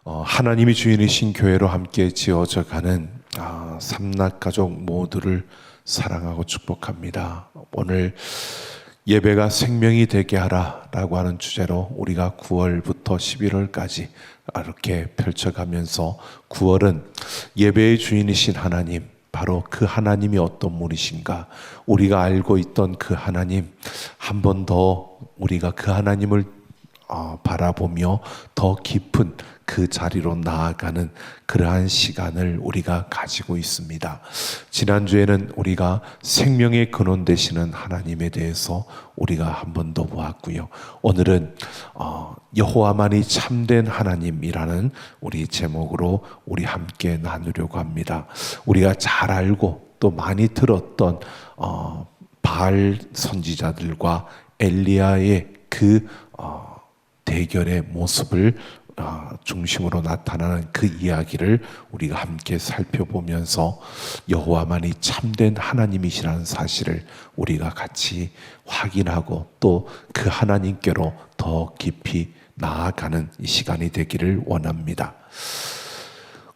하나님이 주인이신 교회로 함께 지어져가는 삼락가족 모두를 사랑하고 축복합니다. 오늘 예배가 생명이 되게 하라라고 하는 주제로 우리가 9월부터 11월까지 이렇게 펼쳐가면서 9월은 예배의 주인이신 하나님, 바로 그 하나님이 어떤 분이신가, 우리가 알고 있던 그 하나님, 한 번 더 우리가 그 하나님을 바라보며 더 깊은 그 자리로 나아가는 그러한 시간을 우리가 가지고 있습니다. 지난주에는 우리가 생명의 근원 되시는 하나님에 대해서 우리가 한 번 더 보았고요. 오늘은 여호와만이 참된 하나님이라는 우리 제목으로 우리 함께 나누려고 합니다. 우리가 잘 알고 또 많이 들었던 바알 선지자들과 엘리야의 그 대결의 모습을 중심으로 나타나는 그 이야기를 우리가 함께 살펴보면서 여호와만이 참된 하나님이시라는 사실을 우리가 같이 확인하고 또 그 하나님께로 더 깊이 나아가는 이 시간이 되기를 원합니다.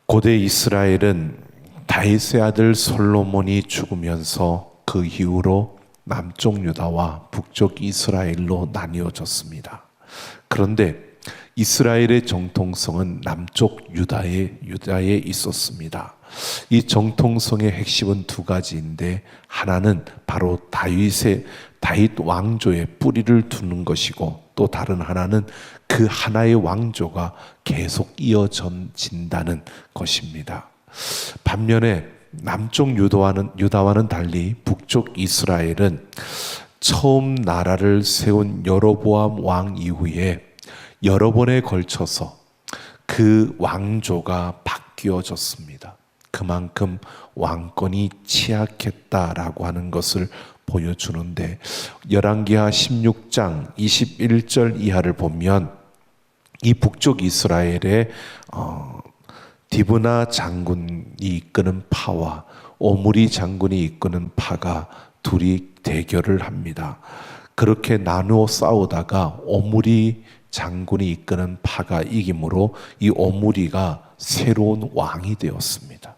고대 이스라엘은 다윗의 아들 솔로몬이 죽으면서 그 이후로 남쪽 유다와 북쪽 이스라엘로 나뉘어졌습니다. 그런데 이스라엘의 정통성은 남쪽 유다에 있었습니다. 이 정통성의 핵심은 두 가지인데, 하나는 바로 다윗 왕조의 뿌리를 두는 것이고, 또 다른 하나는 그 하나의 왕조가 계속 이어진다는 것입니다. 반면에 남쪽 유다와는 달리 북쪽 이스라엘은 처음 나라를 세운 여로보암 왕 이후에 여러 번에 걸쳐서 그 왕조가 바뀌어졌습니다. 그만큼 왕권이 취약했다라고 하는 것을 보여주는데, 열왕기하 16장 21절 이하를 보면 이 북쪽 이스라엘의 디브나 장군이 이끄는 파와 오므리 장군이 이끄는 파가 둘이 대결을 합니다. 그렇게 나누어 싸우다가 오므리 장군이 이끄는 파가 이김으로 이 오므리가 새로운 왕이 되었습니다.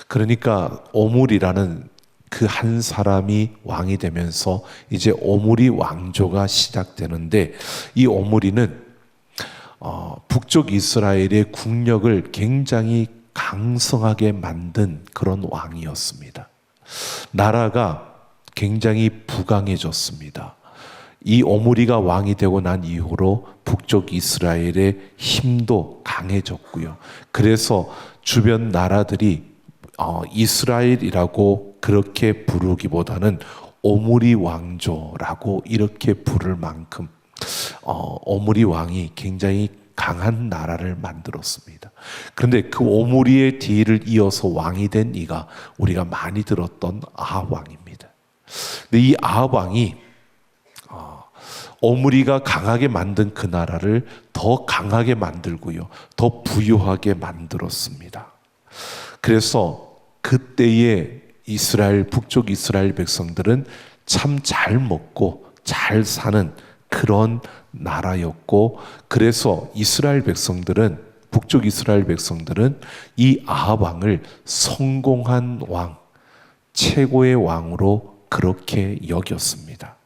그러니까 오므리라는 그 한 사람이 왕이 되면서 이제 오므리 왕조가 시작되는데, 이 오므리는 북쪽 이스라엘의 국력을 굉장히 강성하게 만든 그런 왕이었습니다. 나라가 굉장히 부강해졌습니다. 이 오므리가 왕이 되고 난 이후로 북쪽 이스라엘의 힘도 강해졌고요. 그래서 주변 나라들이 이스라엘이라고 그렇게 부르기보다는 오므리 왕조라고 이렇게 부를 만큼 오므리 왕이 굉장히 강한 나라를 만들었습니다. 그런데 그 오므리의 뒤를 이어서 왕이 된 이가 우리가 많이 들었던 아합 왕입니다. 근데 이 아합 왕이 오므리가 강하게 만든 그 나라를 더 강하게 만들고요, 더 부유하게 만들었습니다. 그래서 그때의 북쪽 이스라엘 백성들은 참 잘 먹고 잘 사는 그런 나라였고, 그래서 북쪽 이스라엘 백성들은 이 아합 왕을 성공한 왕, 최고의 왕으로 그렇게 여겼습니다.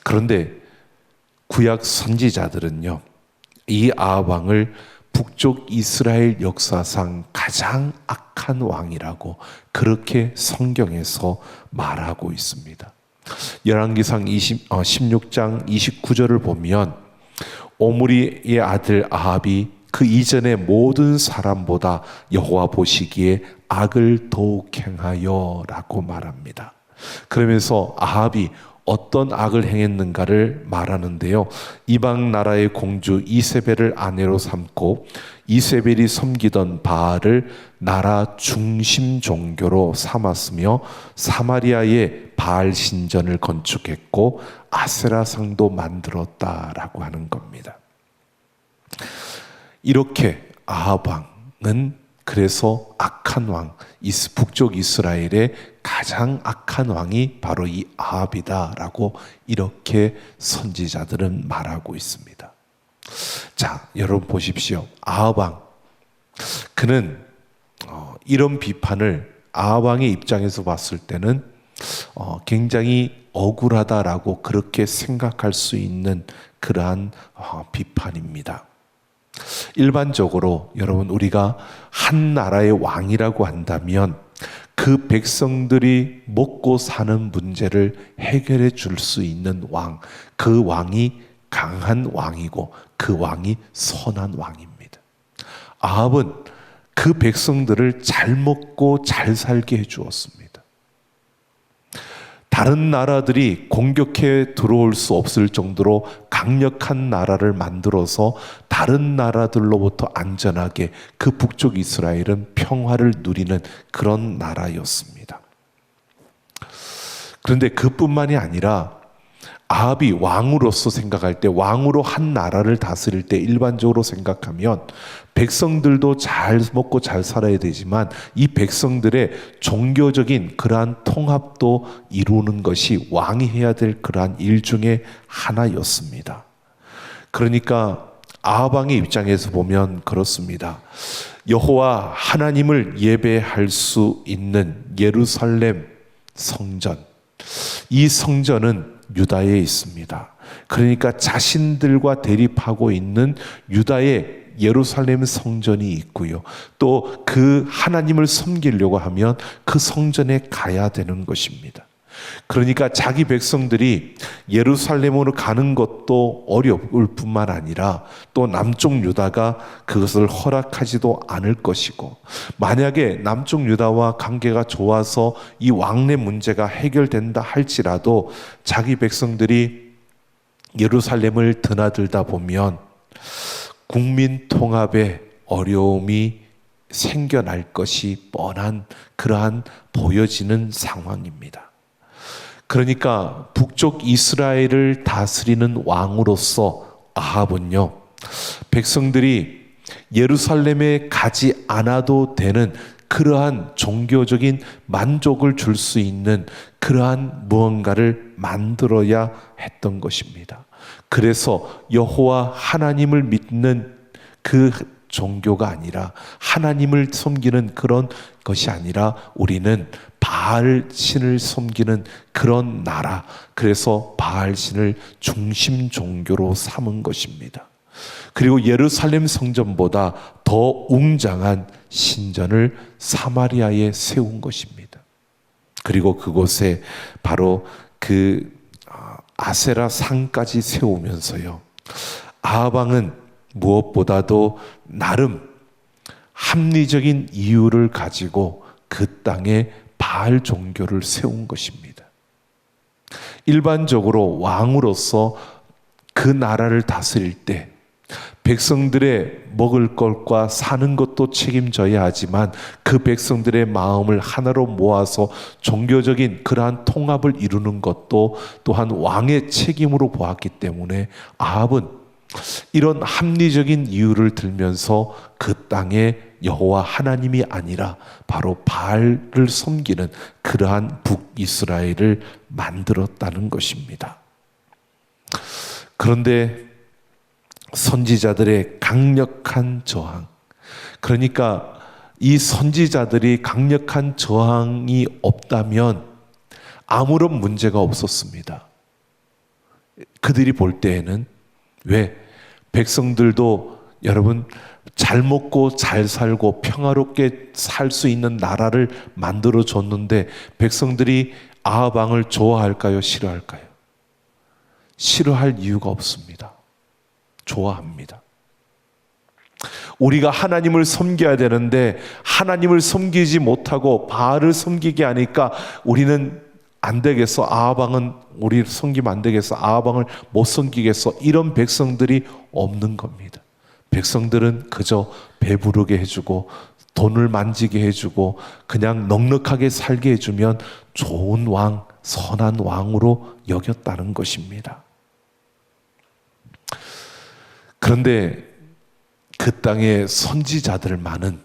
그런데 구약 선지자들은요, 이 아합 왕을 북쪽 이스라엘 역사상 가장 악한 왕이라고 그렇게 성경에서 말하고 있습니다. 열왕기상 16장 29절을 보면 오므리의 아들 아합이 그 이전의 모든 사람보다 여호와 보시기에 악을 더욱 행하여 라고 말합니다. 그러면서 아합이 어떤 악을 행했는가를 말하는데요, 이방 나라의 공주 이세벨을 아내로 삼고 이세벨이 섬기던 바알을 나라 중심 종교로 삼았으며 사마리아에 바알 신전을 건축했고 아세라상도 만들었다라고 하는 겁니다. 이렇게 아합 왕은 그래서 악한 왕, 북쪽 이스라엘의 가장 악한 왕이 바로 이 아합이다라고 이렇게 선지자들은 말하고 있습니다. 자, 여러분 보십시오. 아합 왕, 그는 이런 비판을 아합 왕의 입장에서 봤을 때는 굉장히 억울하다라고 그렇게 생각할 수 있는 그러한 비판입니다. 일반적으로 여러분, 우리가 한 나라의 왕이라고 한다면 그 백성들이 먹고 사는 문제를 해결해 줄 수 있는 왕, 그 왕이 강한 왕이고 그 왕이 선한 왕입니다. 아합은 그 백성들을 잘 먹고 잘 살게 해 주었습니다. 다른 나라들이 공격해 들어올 수 없을 정도로 강력한 나라를 만들어서 다른 나라들로부터 안전하게 그 북쪽 이스라엘은 평화를 누리는 그런 나라였습니다. 그런데 그뿐만이 아니라 아합이 왕으로서 생각할 때, 왕으로 한 나라를 다스릴 때 일반적으로 생각하면 백성들도 잘 먹고 잘 살아야 되지만 이 백성들의 종교적인 그러한 통합도 이루는 것이 왕이 해야 될 그러한 일 중에 하나였습니다. 그러니까 아합 왕의 입장에서 보면 그렇습니다. 여호와 하나님을 예배할 수 있는 예루살렘 성전, 이 성전은 유다에 있습니다. 그러니까 자신들과 대립하고 있는 유다의 예루살렘 성전이 있고요. 또 그 하나님을 섬기려고 하면 그 성전에 가야 되는 것입니다. 그러니까 자기 백성들이 예루살렘으로 가는 것도 어려울 뿐만 아니라 또 남쪽 유다가 그것을 허락하지도 않을 것이고, 만약에 남쪽 유다와 관계가 좋아서 이 왕래 문제가 해결된다 할지라도 자기 백성들이 예루살렘을 드나들다 보면 국민 통합에 어려움이 생겨날 것이 뻔한 그러한 보여지는 상황입니다. 그러니까 북쪽 이스라엘을 다스리는 왕으로서 아합은요, 백성들이 예루살렘에 가지 않아도 되는 그러한 종교적인 만족을 줄 수 있는 그러한 무언가를 만들어야 했던 것입니다. 그래서 여호와 하나님을 믿는 그 종교가 아니라, 하나님을 섬기는 그런 것이 아니라 우리는 바알 신을 섬기는 그런 나라, 그래서 바알 신을 중심 종교로 삼은 것입니다. 그리고 예루살렘 성전보다 더 웅장한 신전을 사마리아에 세운 것입니다. 그리고 그곳에 바로 그 아세라 상까지 세우면서요, 아합 왕은 무엇보다도 나름 합리적인 이유를 가지고 그 땅에 바알 종교를 세운 것입니다. 일반적으로 왕으로서 그 나라를 다스릴 때 백성들의 먹을 것과 사는 것도 책임져야 하지만 그 백성들의 마음을 하나로 모아서 종교적인 그러한 통합을 이루는 것도 또한 왕의 책임으로 보았기 때문에 아합은 이런 합리적인 이유를 들면서 그 땅에 여호와 하나님이 아니라 바로 바알을 섬기는 그러한 북이스라엘을 만들었다는 것입니다. 그런데 선지자들의 강력한 저항, 그러니까 이 선지자들이 강력한 저항이 없다면 아무런 문제가 없었습니다. 그들이 볼 때에는, 왜 백성들도 여러분 잘 먹고 잘 살고 평화롭게 살 수 있는 나라를 만들어 줬는데 백성들이 아합 왕을 좋아할까요? 싫어할까요? 싫어할 이유가 없습니다. 좋아합니다. 우리가 하나님을 섬겨야 되는데 하나님을 섬기지 못하고 바알을 섬기게 하니까 우리는 안 되겠어, 아합 왕은 우리를 섬기면 안 되겠어, 아합 왕을 못 섬기겠어, 이런 백성들이 없는 겁니다. 백성들은 그저 배부르게 해주고 돈을 만지게 해주고 그냥 넉넉하게 살게 해주면 좋은 왕, 선한 왕으로 여겼다는 것입니다. 그런데 그 땅의 선지자들만은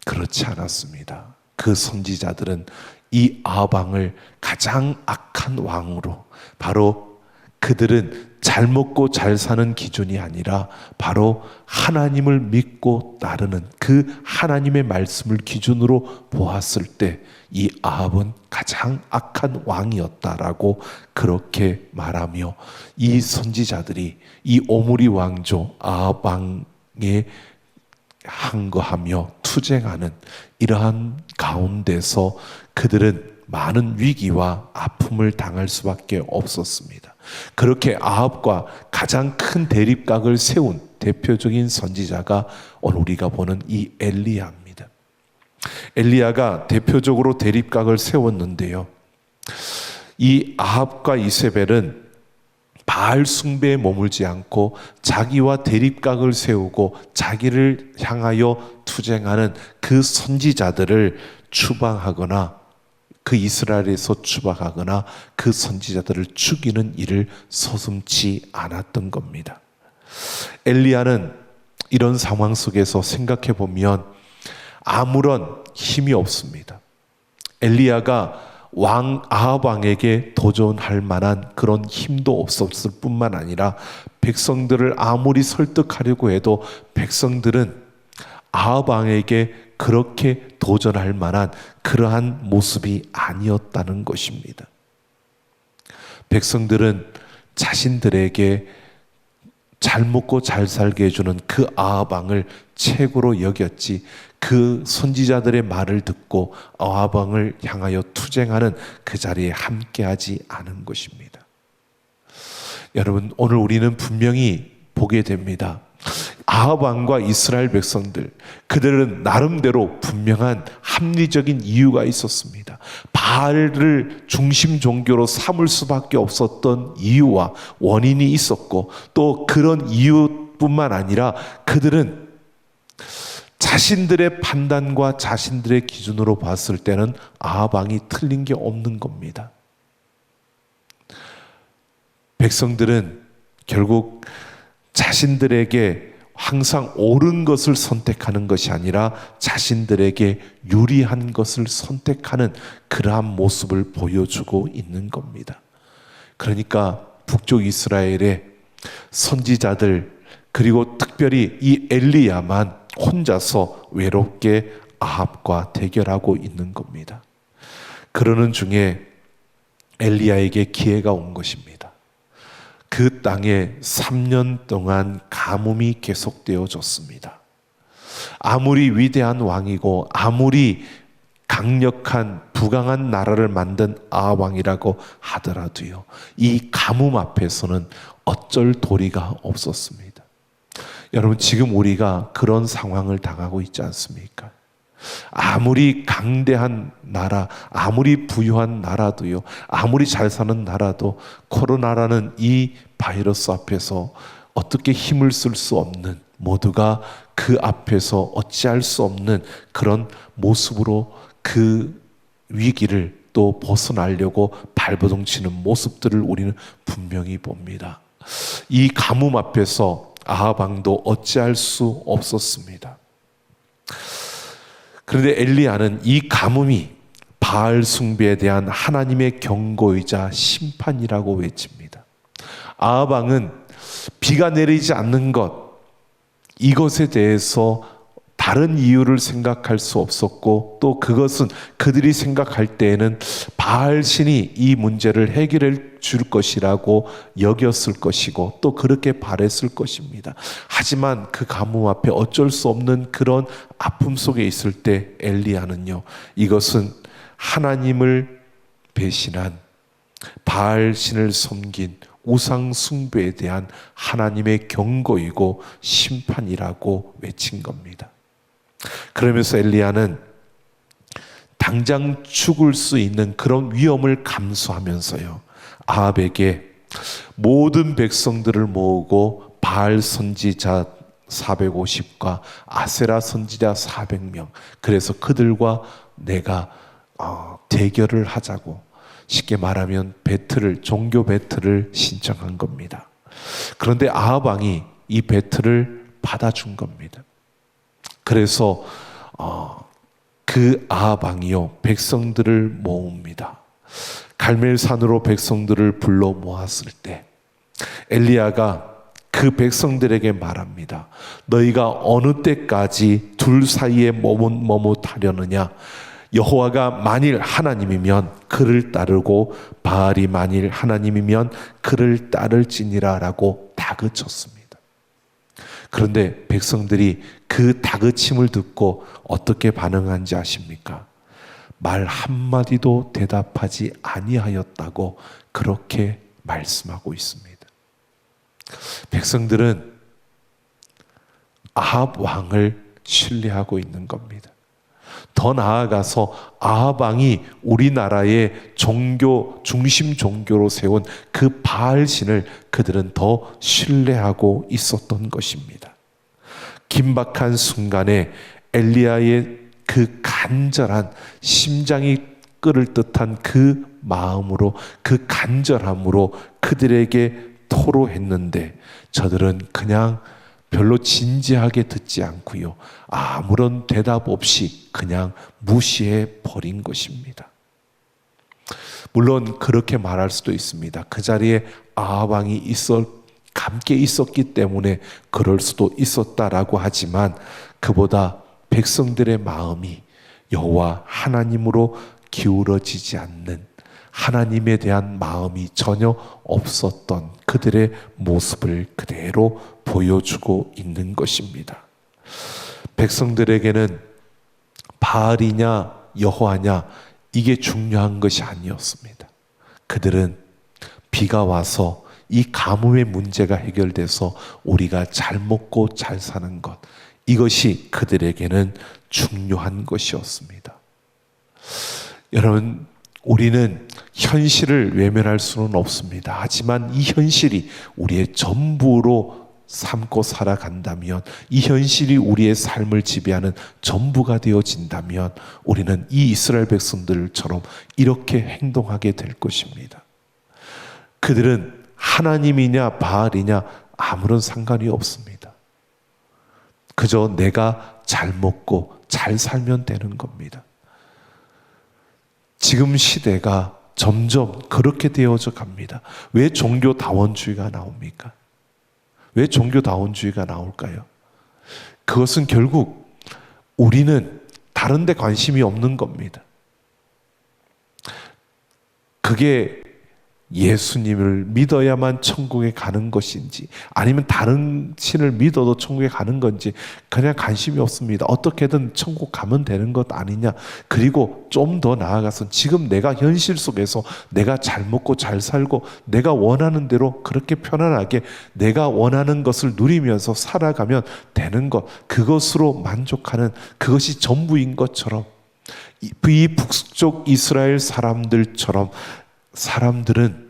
그렇지 않았습니다. 그 선지자들은 이 아합 왕을 가장 악한 왕으로, 바로 그들은 잘 먹고 잘 사는 기준이 아니라 바로 하나님을 믿고 따르는 그 하나님의 말씀을 기준으로 보았을 때 이 아합은 가장 악한 왕이었다라고 그렇게 말하며, 이 선지자들이 이 오므리 왕조 아합 왕에 항거하며 투쟁하는 이러한 가운데서 그들은 많은 위기와 아픔을 당할 수밖에 없었습니다. 그렇게 아합과 가장 큰 대립각을 세운 대표적인 선지자가 오늘 우리가 보는 이 엘리야입니다. 엘리야가 대표적으로 대립각을 세웠는데요, 이 아합과 이세벨은 바알 숭배에 머물지 않고 자기와 대립각을 세우고 자기를 향하여 투쟁하는 그 선지자들을 추방하거나 그 이스라엘에서 추방하거나 그 선지자들을 죽이는 일을 서슴지 않았던 겁니다. 엘리야는 이런 상황 속에서 생각해 보면 아무런 힘이 없습니다. 엘리야가 아합 왕에게 도전할 만한 그런 힘도 없었을 뿐만 아니라 백성들을 아무리 설득하려고 해도 백성들은 아합 왕에게 그렇게 도전할 만한 그러한 모습이 아니었다는 것입니다. 백성들은 자신들에게 잘 먹고 잘 살게 해주는 그 아합 왕을 최고로 여겼지, 그 선지자들의 말을 듣고 아합 왕을 향하여 투쟁하는 그 자리에 함께하지 않은 것입니다. 여러분, 오늘 우리는 분명히 보게 됩니다. 아합 왕과 이스라엘 백성들, 그들은 나름대로 분명한 합리적인 이유가 있었습니다. 바알을 중심 종교로 삼을 수밖에 없었던 이유와 원인이 있었고, 또 그런 이유뿐만 아니라 그들은 자신들의 판단과 자신들의 기준으로 봤을 때는 아합 왕이 틀린 게 없는 겁니다. 백성들은 결국 자신들에게 항상 옳은 것을 선택하는 것이 아니라 자신들에게 유리한 것을 선택하는 그러한 모습을 보여주고 있는 겁니다. 그러니까 북쪽 이스라엘의 선지자들, 그리고 특별히 이 엘리야만 혼자서 외롭게 아합과 대결하고 있는 겁니다. 그러는 중에 엘리야에게 기회가 온 것입니다. 그 땅에 3년 동안 가뭄이 계속되어졌습니다. 아무리 위대한 왕이고 아무리 강력한 부강한 나라를 만든 아합 왕이라고 하더라도요, 이 가뭄 앞에서는 어쩔 도리가 없었습니다. 여러분, 지금 우리가 그런 상황을 당하고 있지 않습니까? 아무리 강대한 나라, 아무리 부유한 나라도요, 아무리 잘 사는 나라도 코로나라는 이 바이러스 앞에서 어떻게 힘을 쓸 수 없는, 모두가 그 앞에서 어찌할 수 없는 그런 모습으로 그 위기를 또 벗어나려고 발버둥 치는 모습들을 우리는 분명히 봅니다. 이 가뭄 앞에서 아합 왕도 어찌할 수 없었습니다. 그런데 엘리야는 이 가뭄이 바알 숭배에 대한 하나님의 경고이자 심판이라고 외칩니다. 아합 왕은 비가 내리지 않는 것, 이것에 대해서 다른 이유를 생각할 수 없었고, 또 그것은 그들이 생각할 때에는 바알 신이 이 문제를 해결해 줄 것이라고 여겼을 것이고, 또 그렇게 바랬을 것입니다. 하지만 그 가뭄 앞에 어쩔 수 없는 그런 아픔 속에 있을 때 엘리야는요, 이것은 하나님을 배신한 바알 신을 섬긴 우상 숭배에 대한 하나님의 경고이고 심판이라고 외친 겁니다. 그러면서 엘리야는 당장 죽을 수 있는 그런 위험을 감수하면서요, 아합에게 모든 백성들을 모으고 바알 선지자 450과 아세라 선지자 400명, 그래서 그들과 내가 대결을 하자고, 쉽게 말하면 배틀을, 종교 배틀을 신청한 겁니다. 그런데 아합 왕이 이 배틀을 받아준 겁니다. 그래서 그 아합 왕이요, 백성들을 모읍니다. 갈멜산으로 백성들을 불러 모았을 때 엘리야가 그 백성들에게 말합니다. 너희가 어느 때까지 둘 사이에 머뭇머뭇하려느냐? 여호와가 만일 하나님이면 그를 따르고 바알이 만일 하나님이면 그를 따를지니라 라고 다그쳤습니다. 그런데 백성들이 그 다그침을 듣고 어떻게 반응한지 아십니까? 말 한마디도 대답하지 아니하였다고 그렇게 말씀하고 있습니다. 백성들은 아합 왕을 신뢰하고 있는 겁니다. 더 나아가서 아합 왕이 우리나라의 종교, 중심 종교로 세운 그 바알신을 그들은 더 신뢰하고 있었던 것입니다. 긴박한 순간에 엘리야의 그 간절한 심장이 끓을 듯한 그 마음으로, 그 간절함으로 그들에게 토로했는데 저들은 그냥 별로 진지하게 듣지 않고요, 아무런 대답 없이 그냥 무시해 버린 것입니다. 물론 그렇게 말할 수도 있습니다. 그 자리에 아합 왕이 함께 있었기 때문에 그럴 수도 있었다라고 하지만, 그보다 백성들의 마음이 여호와 하나님으로 기울어지지 않는, 하나님에 대한 마음이 전혀 없었던 그들의 모습을 그대로 보여주고 있는 것입니다. 백성들에게는 바알이냐 여호와냐 이게 중요한 것이 아니었습니다. 그들은 비가 와서 이 가뭄의 문제가 해결돼서 우리가 잘 먹고 잘 사는 것, 이것이 그들에게는 중요한 것이었습니다. 여러분, 우리는 현실을 외면할 수는 없습니다. 하지만 이 현실이 우리의 전부로 삼고 살아간다면, 이 현실이 우리의 삶을 지배하는 전부가 되어진다면 우리는 이 이스라엘 백성들처럼 이렇게 행동하게 될 것입니다. 그들은 하나님이냐 바알이냐 아무런 상관이 없습니다. 그저 내가 잘 먹고 잘 살면 되는 겁니다. 지금 시대가 점점 그렇게 되어져 갑니다. 왜 종교다원주의가 나옵니까? 왜 종교다원주의가 나올까요? 그것은 결국 우리는 다른 데 관심이 없는 겁니다. 그게 예수님을 믿어야만 천국에 가는 것인지, 아니면 다른 신을 믿어도 천국에 가는 건지 그냥 관심이 없습니다. 어떻게든 천국 가면 되는 것 아니냐. 그리고 좀 더 나아가서 지금 내가 현실 속에서 내가 잘 먹고 잘 살고 내가 원하는 대로 그렇게 편안하게 내가 원하는 것을 누리면서 살아가면 되는 것, 그것으로 만족하는, 그것이 전부인 것처럼, 이 북쪽 이스라엘 사람들처럼 사람들은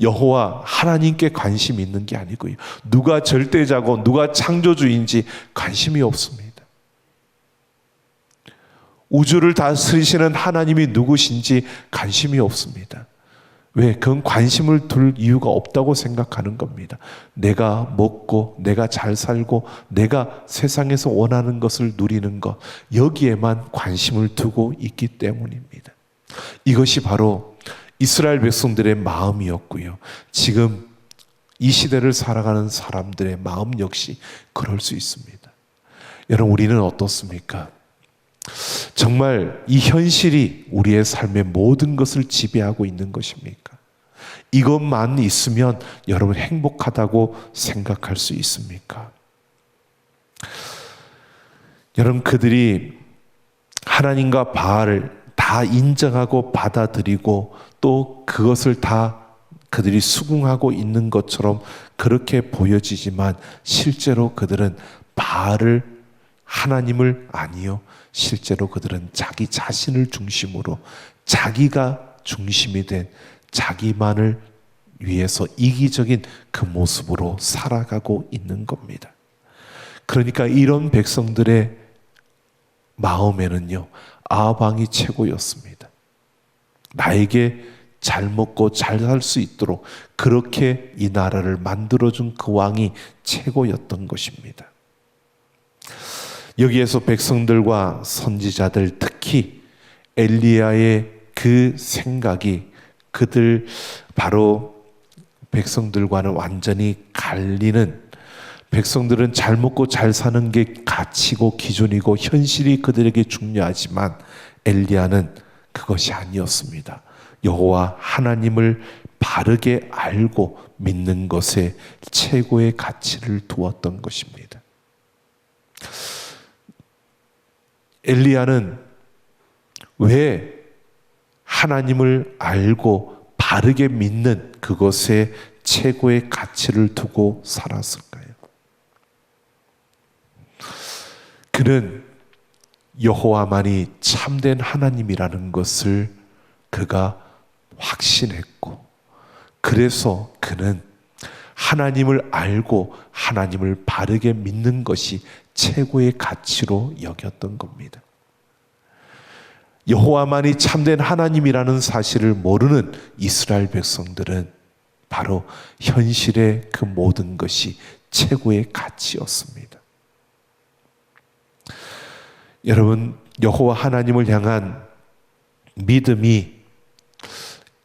여호와 하나님께 관심이 있는 게 아니고요, 누가 절대자고 누가 창조주인지 관심이 없습니다. 우주를 다스리시는 하나님이 누구신지 관심이 없습니다. 왜? 그건 관심을 둘 이유가 없다고 생각하는 겁니다. 내가 먹고 내가 잘 살고 내가 세상에서 원하는 것을 누리는 것, 여기에만 관심을 두고 있기 때문입니다. 이것이 바로 이스라엘 백성들의 마음이었고요, 지금 이 시대를 살아가는 사람들의 마음 역시 그럴 수 있습니다. 여러분, 우리는 어떻습니까? 정말 이 현실이 우리의 삶의 모든 것을 지배하고 있는 것입니까? 이것만 있으면 여러분 행복하다고 생각할 수 있습니까? 여러분, 그들이 하나님과 바알을 다 인정하고 받아들이고 또 그것을 다 그들이 수긍하고 있는 것처럼 그렇게 보여지지만, 실제로 그들은 바알을, 하나님을 아니요, 실제로 그들은 자기 자신을 중심으로, 자기가 중심이 된 자기만을 위해서 이기적인 그 모습으로 살아가고 있는 겁니다. 그러니까 이런 백성들의 마음에는요, 아합 왕이 최고였습니다. 나에게 잘 먹고 잘 살 수 있도록 그렇게 이 나라를 만들어준 그 왕이 최고였던 것입니다. 여기에서 백성들과 선지자들, 특히 엘리야의 그 생각이, 그들 바로 백성들과는 완전히 갈리는, 백성들은 잘 먹고 잘 사는 게 가치고 기준이고 현실이 그들에게 중요하지만 엘리야는 그것이 아니었습니다. 여호와 하나님을 바르게 알고 믿는 것에 최고의 가치를 두었던 것입니다. 엘리야는 왜 하나님을 알고 바르게 믿는 그것에 최고의 가치를 두고 살았을까요? 그는 여호와만이 참된 하나님이라는 것을 그가 확신했고, 그래서 그는 하나님을 알고 하나님을 바르게 믿는 것이 최고의 가치로 여겼던 겁니다. 여호와만이 참된 하나님이라는 사실을 모르는 이스라엘 백성들은 바로 현실의 그 모든 것이 최고의 가치였습니다. 여러분, 여호와 하나님을 향한 믿음이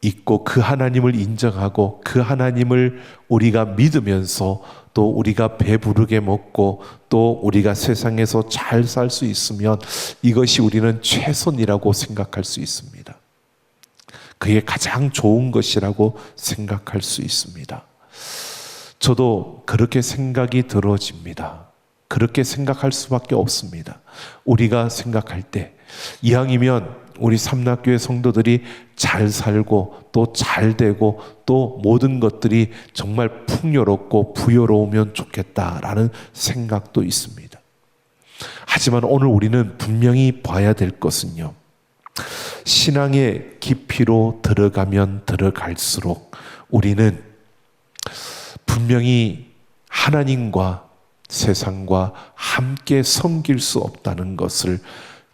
있고 그 하나님을 인정하고 그 하나님을 우리가 믿으면서 또 우리가 배부르게 먹고 또 우리가 세상에서 잘 살 수 있으면 이것이 우리는 최선이라고 생각할 수 있습니다. 그게 가장 좋은 것이라고 생각할 수 있습니다. 저도 그렇게 생각이 들어집니다. 그렇게 생각할 수밖에 없습니다. 우리가 생각할 때 이왕이면 우리 삼락교회 성도들이 잘 살고 또 잘 되고 또 모든 것들이 정말 풍요롭고 부여로우면 좋겠다라는 생각도 있습니다. 하지만 오늘 우리는 분명히 봐야 될 것은요, 신앙의 깊이로 들어가면 들어갈수록 우리는 분명히 하나님과 세상과 함께 섬길 수 없다는 것을,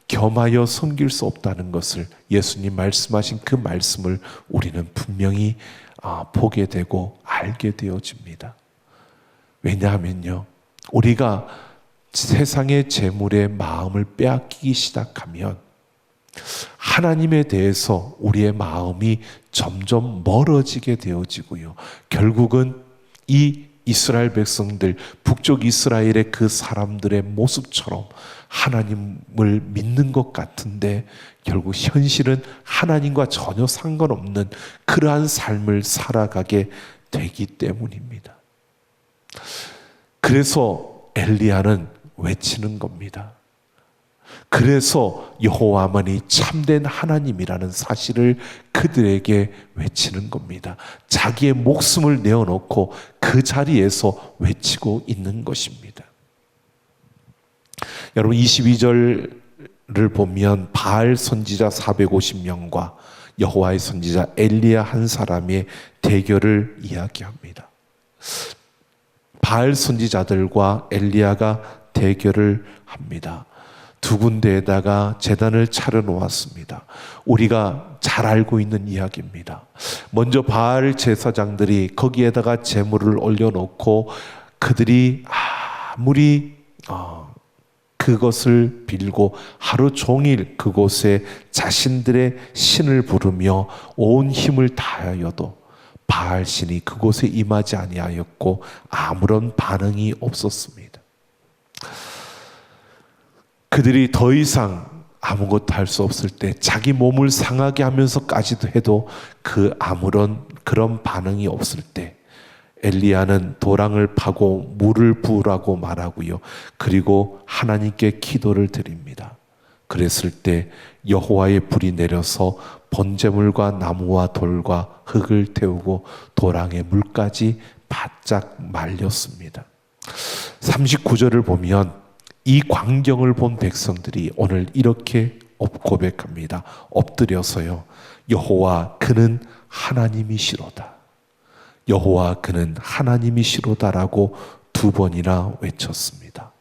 겸하여 섬길 수 없다는 것을, 예수님 말씀하신 그 말씀을 우리는 분명히 보게 되고 알게 되어집니다. 왜냐하면요, 우리가 세상의 재물에 마음을 빼앗기기 시작하면 하나님에 대해서 우리의 마음이 점점 멀어지게 되어지고요, 결국은 이 이스라엘 백성들, 북쪽 이스라엘의 그 사람들의 모습처럼 하나님을 믿는 것 같은데 결국 현실은 하나님과 전혀 상관없는 그러한 삶을 살아가게 되기 때문입니다. 그래서 엘리야는 외치는 겁니다. 그래서 여호와만이 참된 하나님이라는 사실을 그들에게 외치는 겁니다. 자기의 목숨을 내어놓고 그 자리에서 외치고 있는 것입니다. 여러분, 22절을 보면 바알 선지자 450명과 여호와의 선지자 엘리야 한 사람의 대결을 이야기합니다. 바알 선지자들과 엘리야가 대결을 합니다. 두 군데에다가 제단을 차려 놓았습니다. 우리가 잘 알고 있는 이야기입니다. 먼저 바알 제사장들이 거기에다가 제물을 올려놓고 그들이 아무리 그것을 빌고 하루 종일 그곳에 자신들의 신을 부르며 온 힘을 다하여도 바알 신이 그곳에 임하지 아니하였고 아무런 반응이 없었습니다. 그들이 더 이상 아무것도 할 수 없을 때, 자기 몸을 상하게 하면서까지도 해도 아무런 그런 반응이 없을 때 엘리야는 도랑을 파고 물을 부으라고 말하고요, 그리고 하나님께 기도를 드립니다. 그랬을 때 여호와의 불이 내려서 번제물과 나무와 돌과 흙을 태우고 도랑의 물까지 바짝 말렸습니다. 39절을 보면 이 광경을 본 백성들이 오늘 이렇게 고백합니다. 엎드려서요, 여호와 그는 하나님이시로다, 여호와 그는 하나님이시로다라고 두 번이나 외쳤습니다.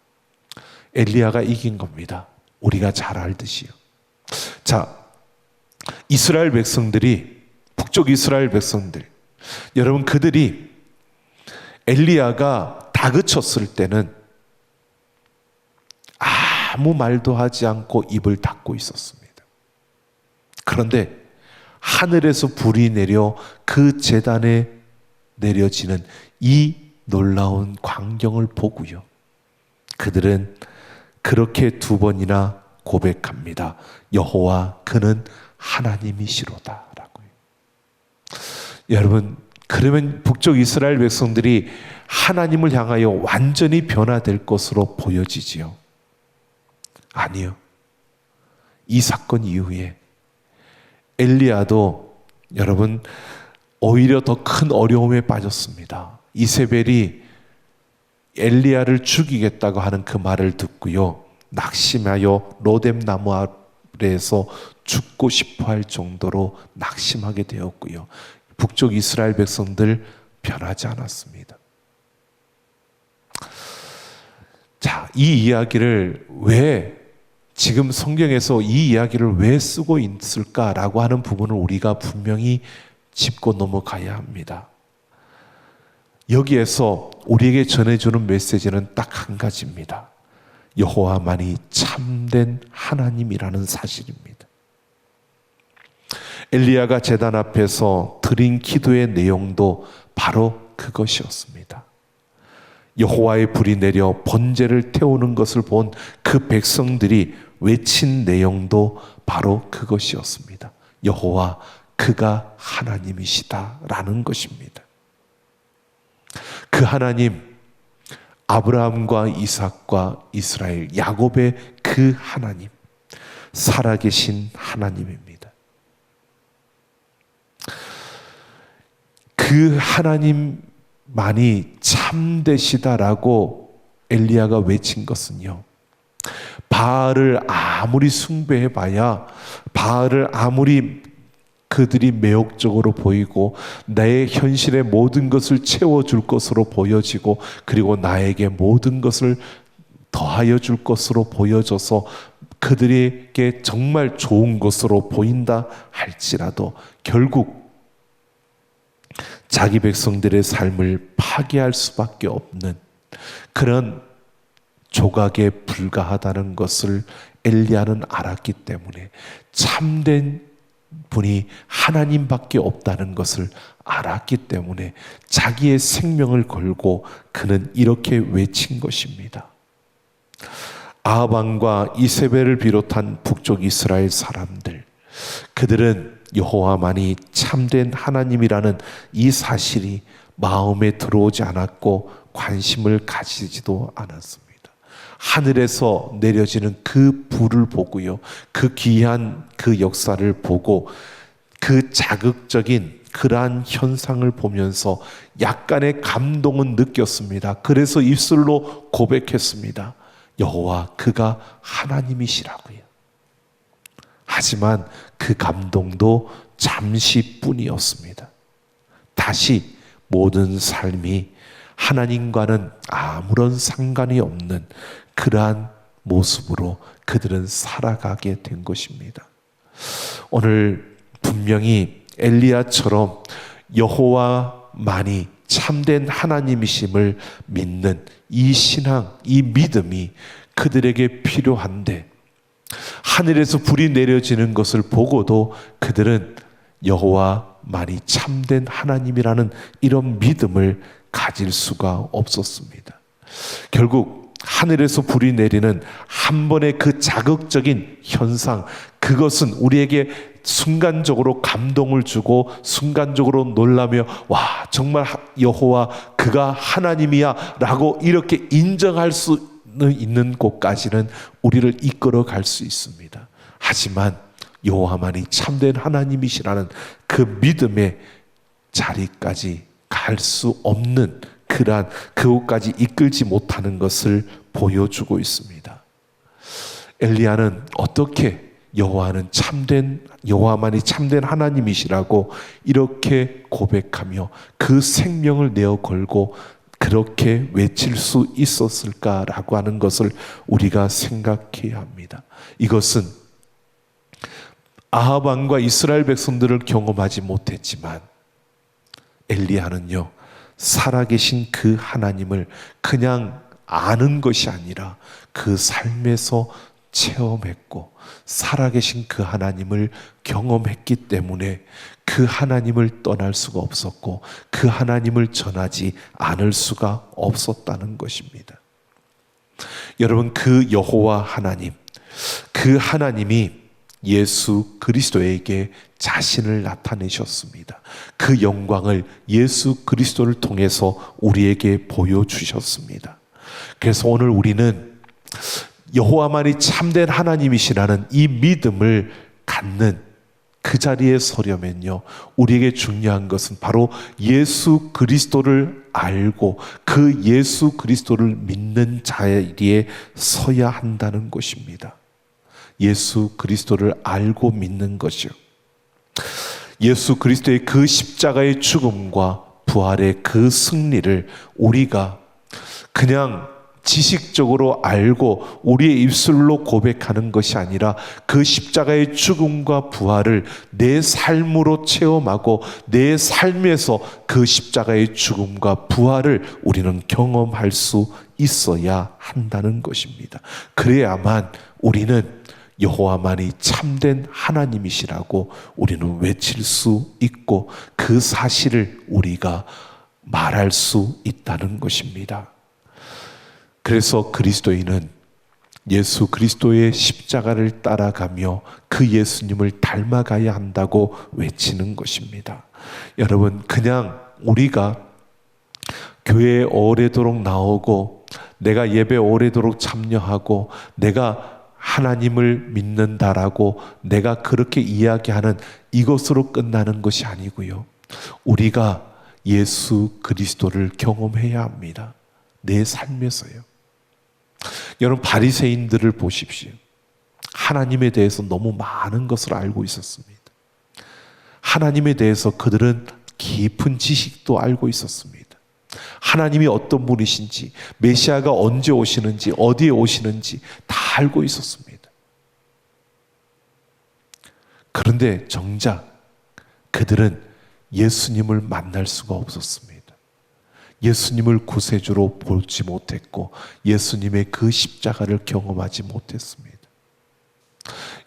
엘리야가 이긴 겁니다. 우리가 잘 알듯이요. 자, 이스라엘 백성들이, 북쪽 이스라엘 백성들, 여러분, 그들이 엘리야가 다그쳤을 때는 아무 말도 하지 않고 입을 닫고 있었습니다. 그런데 하늘에서 불이 내려 그 제단에 내려지는 이 놀라운 광경을 보고요, 그들은 그렇게 두 번이나 고백합니다. 여호와 그는 하나님이시로다 라고요. 여러분, 그러면 북쪽 이스라엘 백성들이 하나님을 향하여 완전히 변화될 것으로 보여지지요? 아니요. 이 사건 이후에 엘리야도 여러분 오히려 더 큰 어려움에 빠졌습니다. 이세벨이 엘리야를 죽이겠다고 하는 그 말을 듣고요, 낙심하여 로뎀 나무 아래에서 죽고 싶어 할 정도로 낙심하게 되었고요, 북쪽 이스라엘 백성들 변하지 않았습니다. 자, 이 이야기를 왜 지금 성경에서 이 이야기를 왜 쓰고 있을까라고 하는 부분을 우리가 분명히 짚고 넘어가야 합니다. 여기에서 우리에게 전해주는 메시지는 딱 한 가지입니다. 여호와만이 참된 하나님이라는 사실입니다. 엘리야가 제단 앞에서 드린 기도의 내용도 바로 그것이었습니다. 여호와의 불이 내려 번제를 태우는 것을 본 그 백성들이 외친 내용도 바로 그것이었습니다. 여호와 그가 하나님이시다라는 것입니다. 그 하나님, 아브라함과 이삭과 이스라엘, 야곱의 그 하나님, 살아계신 하나님입니다. 그 하나님만이 참되시다라고 엘리야가 외친 것은요, 바알을 아무리 숭배해봐야, 바알을 아무리 그들이 매혹적으로 보이고 내 현실의 모든 것을 채워줄 것으로 보여지고, 그리고 나에게 모든 것을 더하여 줄 것으로 보여져서 그들에게 정말 좋은 것으로 보인다 할지라도 결국 자기 백성들의 삶을 파괴할 수밖에 없는 그런 조각에 불과하다는 것을 엘리야는 알았기 때문에, 참된 분이 하나님밖에 없다는 것을 알았기 때문에 자기의 생명을 걸고 그는 이렇게 외친 것입니다. 아합 왕과 이세벨을 비롯한 북쪽 이스라엘 사람들, 그들은 여호와만이 참된 하나님이라는 이 사실이 마음에 들어오지 않았고 관심을 가지지도 않았습니다. 하늘에서 내려지는 그 불을 보고요, 그 귀한 그 역사를 보고 그 자극적인 그러한 현상을 보면서 약간의 감동은 느꼈습니다. 그래서 입술로 고백했습니다. 여호와 그가 하나님이시라고요. 하지만 그 감동도 잠시뿐이었습니다. 다시 모든 삶이 하나님과는 아무런 상관이 없는 그러한 모습으로 그들은 살아가게 된 것입니다. 오늘 분명히 엘리야처럼 여호와만이 참된 하나님이심을 믿는 이 신앙, 이 믿음이 그들에게 필요한데, 하늘에서 불이 내려지는 것을 보고도 그들은 여호와만이 참된 하나님이라는 이런 믿음을 가질 수가 없었습니다. 결국 하늘에서 불이 내리는 한 번의 그 자극적인 현상, 그것은 우리에게 순간적으로 감동을 주고 순간적으로 놀라며 와, 정말 여호와 그가 하나님이야 라고 이렇게 인정할 수 있는 곳까지는 우리를 이끌어 갈 수 있습니다. 하지만 여호와만이 참된 하나님이시라는 그 믿음의 자리까지 갈 수 없는 그러한 그곳까지 이끌지 못하는 것을 보여주고 있습니다. 엘리야는 어떻게 여호와만이 참된 하나님이시라고 이렇게 고백하며 그 생명을 내어 걸고 그렇게 외칠 수 있었을까라고 하는 것을 우리가 생각해야 합니다. 이것은 아합 왕과 이스라엘 백성들을 경험하지 못했지만 엘리야는요, 살아계신 그 하나님을 그냥 아는 것이 아니라 그 삶에서 체험했고 살아계신 그 하나님을 경험했기 때문에 그 하나님을 떠날 수가 없었고 그 하나님을 전하지 않을 수가 없었다는 것입니다. 여러분, 그 여호와 하나님, 그 하나님이 예수 그리스도에게 자신을 나타내셨습니다. 그 영광을 예수 그리스도를 통해서 우리에게 보여주셨습니다. 그래서 오늘 우리는 여호와만이 참된 하나님이시라는 이 믿음을 갖는 그 자리에 서려면요, 우리에게 중요한 것은 바로 예수 그리스도를 알고 그 예수 그리스도를 믿는 자리에 서야 한다는 것입니다. 예수 그리스도를 알고 믿는 것이요, 예수 그리스도의 그 십자가의 죽음과 부활의 그 승리를 우리가 그냥 지식적으로 알고 우리의 입술로 고백하는 것이 아니라 그 십자가의 죽음과 부활을 내 삶으로 체험하고 내 삶에서 그 십자가의 죽음과 부활을 우리는 경험할 수 있어야 한다는 것입니다. 그래야만 우리는 여호와만이 참된 하나님이시라고 우리는 외칠 수 있고 그 사실을 우리가 말할 수 있다는 것입니다. 그래서 그리스도인은 예수 그리스도의 십자가를 따라가며 그 예수님을 닮아가야 한다고 외치는 것입니다. 여러분, 그냥 우리가 교회에 오래도록 나오고 내가 예배 오래도록 참여하고 내가 하나님을 믿는다라고 내가 그렇게 이야기하는 이것으로 끝나는 것이 아니고요, 우리가 예수 그리스도를 경험해야 합니다. 내 삶에서요. 여러분, 바리새인들을 보십시오. 하나님에 대해서 너무 많은 것을 알고 있었습니다. 하나님에 대해서 그들은 깊은 지식도 알고 있었습니다. 하나님이 어떤 분이신지, 메시아가 언제 오시는지, 어디에 오시는지 다 알고 있었습니다. 그런데 정작 그들은 예수님을 만날 수가 없었습니다. 예수님을 구세주로 보지 못했고 예수님의 그 십자가를 경험하지 못했습니다.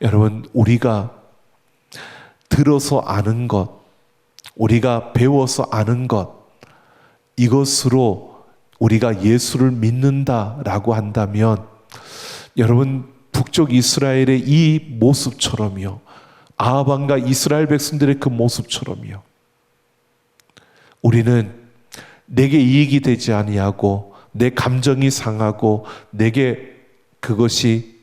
여러분, 우리가 들어서 아는 것, 우리가 배워서 아는 것, 이것으로 우리가 예수를 믿는다라고 한다면 여러분, 북쪽 이스라엘의 이 모습처럼요, 아합 왕과 이스라엘 백성들의 그 모습처럼요, 우리는 내게 이익이 되지 아니하고 내 감정이 상하고 내게 그것이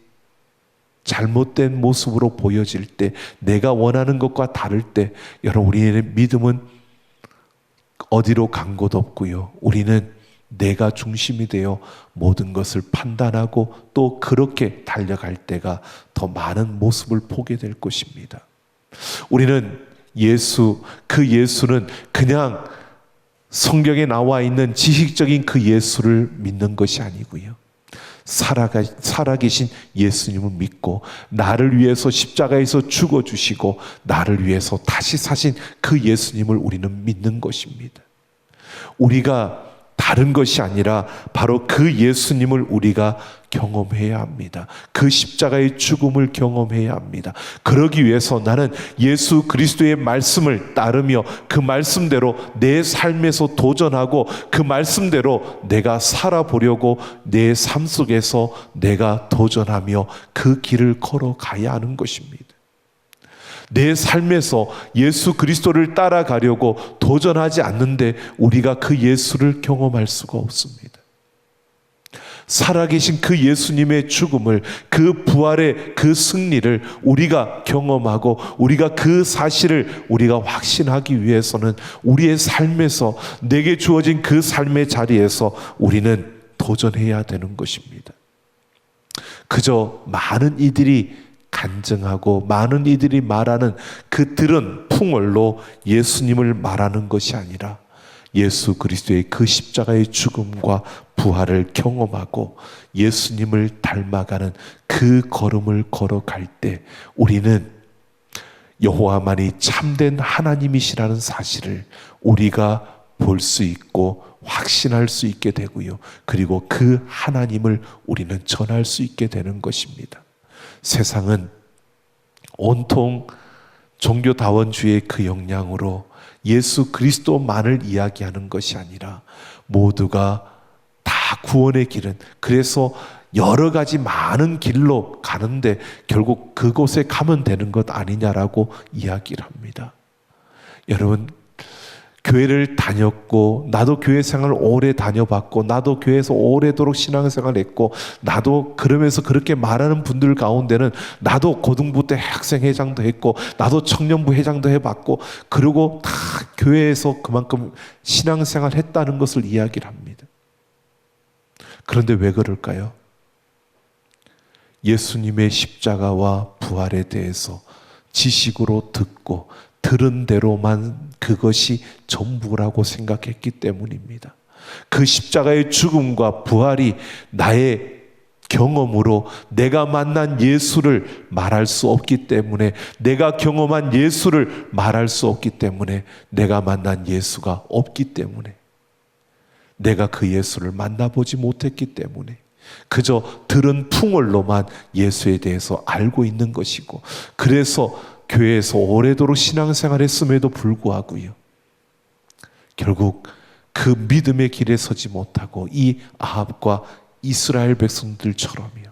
잘못된 모습으로 보여질 때, 내가 원하는 것과 다를 때, 여러분, 우리의 믿음은 어디로 간 곳 없고요, 우리는 내가 중심이 되어 모든 것을 판단하고 또 그렇게 달려갈 때가 더 많은 모습을 보게 될 것입니다. 우리는 그 예수는 그냥 성경에 나와 있는 지식적인 그 예수를 믿는 것이 아니고요, 살아계신 예수님을 믿고 나를 위해서 십자가에서 죽어주시고 나를 위해서 다시 사신 그 예수님을 우리는 믿는 것입니다. 우리가 다른 것이 아니라 바로 그 예수님을 우리가 경험해야 합니다. 그 십자가의 죽음을 경험해야 합니다. 그러기 위해서 나는 예수 그리스도의 말씀을 따르며 그 말씀대로 내 삶에서 도전하고 그 말씀대로 내가 살아보려고 내 삶 속에서 내가 도전하며 그 길을 걸어가야 하는 것입니다. 내 삶에서 예수 그리스도를 따라가려고 도전하지 않는데 우리가 그 예수를 경험할 수가 없습니다. 살아계신 그 예수님의 죽음을, 그 부활의 그 승리를 우리가 경험하고 우리가 그 사실을 우리가 확신하기 위해서는 우리의 삶에서, 내게 주어진 그 삶의 자리에서 우리는 도전해야 되는 것입니다. 그저 많은 이들이 간증하고 많은 이들이 말하는 그 들은 풍월로 예수님을 말하는 것이 아니라 예수 그리스도의 그 십자가의 죽음과 부활을 경험하고 예수님을 닮아가는 그 걸음을 걸어갈 때 우리는 여호와만이 참된 하나님이시라는 사실을 우리가 볼 수 있고 확신할 수 있게 되고요, 그리고 그 하나님을 우리는 전할 수 있게 되는 것입니다. 세상은 온통 종교다원주의의 그 역량으로 예수 그리스도만을 이야기하는 것이 아니라 모두가 다 구원의 길은, 그래서 여러 가지 많은 길로 가는데 결국 그곳에 가면 되는 것 아니냐라고 이야기를 합니다. 여러분, 교회를 다녔고, 나도 교회 생활을 오래 다녀봤고, 나도 교회에서 오래도록 신앙생활을 했고, 나도 그러면서 그렇게 말하는 분들 가운데는 나도 고등부 때 학생회장도 했고, 나도 청년부 회장도 해봤고, 그리고 다 교회에서 그만큼 신앙생활을 했다는 것을 이야기를 합니다. 그런데 왜 그럴까요? 예수님의 십자가와 부활에 대해서 지식으로 듣고 들은 대로만 그것이 전부라고 생각했기 때문입니다. 그 십자가의 죽음과 부활이 나의 경험으로 내가 만난 예수를 말할 수 없기 때문에, 내가 경험한 예수를 말할 수 없기 때문에, 내가 만난 예수가 없기 때문에, 내가 그 예수를 만나보지 못했기 때문에 그저 들은 풍월로만 예수에 대해서 알고 있는 것이고, 그래서 교회에서 오래도록 신앙생활 했음에도 불구하고요, 결국 그 믿음의 길에 서지 못하고 이 아합과 이스라엘 백성들처럼요,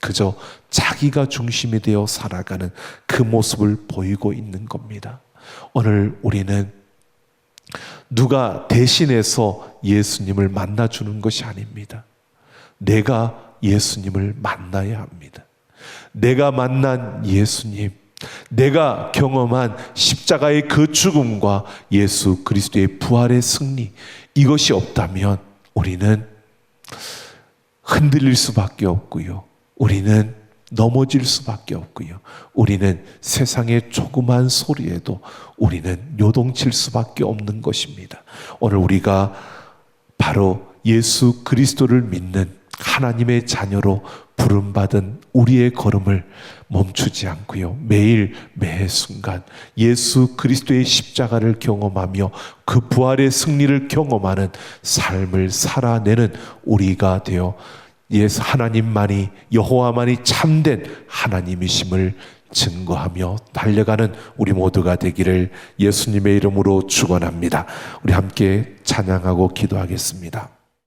그저 자기가 중심이 되어 살아가는 그 모습을 보이고 있는 겁니다. 오늘 우리는 누가 대신해서 예수님을 만나주는 것이 아닙니다. 내가 예수님을 만나야 합니다. 내가 만난 예수님, 내가 경험한 십자가의 그 죽음과 예수 그리스도의 부활의 승리, 이것이 없다면 우리는 흔들릴 수밖에 없고요, 우리는 넘어질 수밖에 없고요, 우리는 세상의 조그만 소리에도 우리는 요동칠 수밖에 없는 것입니다. 오늘 우리가 바로 예수 그리스도를 믿는 하나님의 자녀로 부름받은 우리의 걸음을 멈추지 않고요, 매일 매 순간 예수 그리스도의 십자가를 경험하며 그 부활의 승리를 경험하는 삶을 살아내는 우리가 되어 예수 하나님만이, 여호와만이 참된 하나님이심을 증거하며 달려가는 우리 모두가 되기를 예수님의 이름으로 축원합니다. 우리 함께 찬양하고 기도하겠습니다.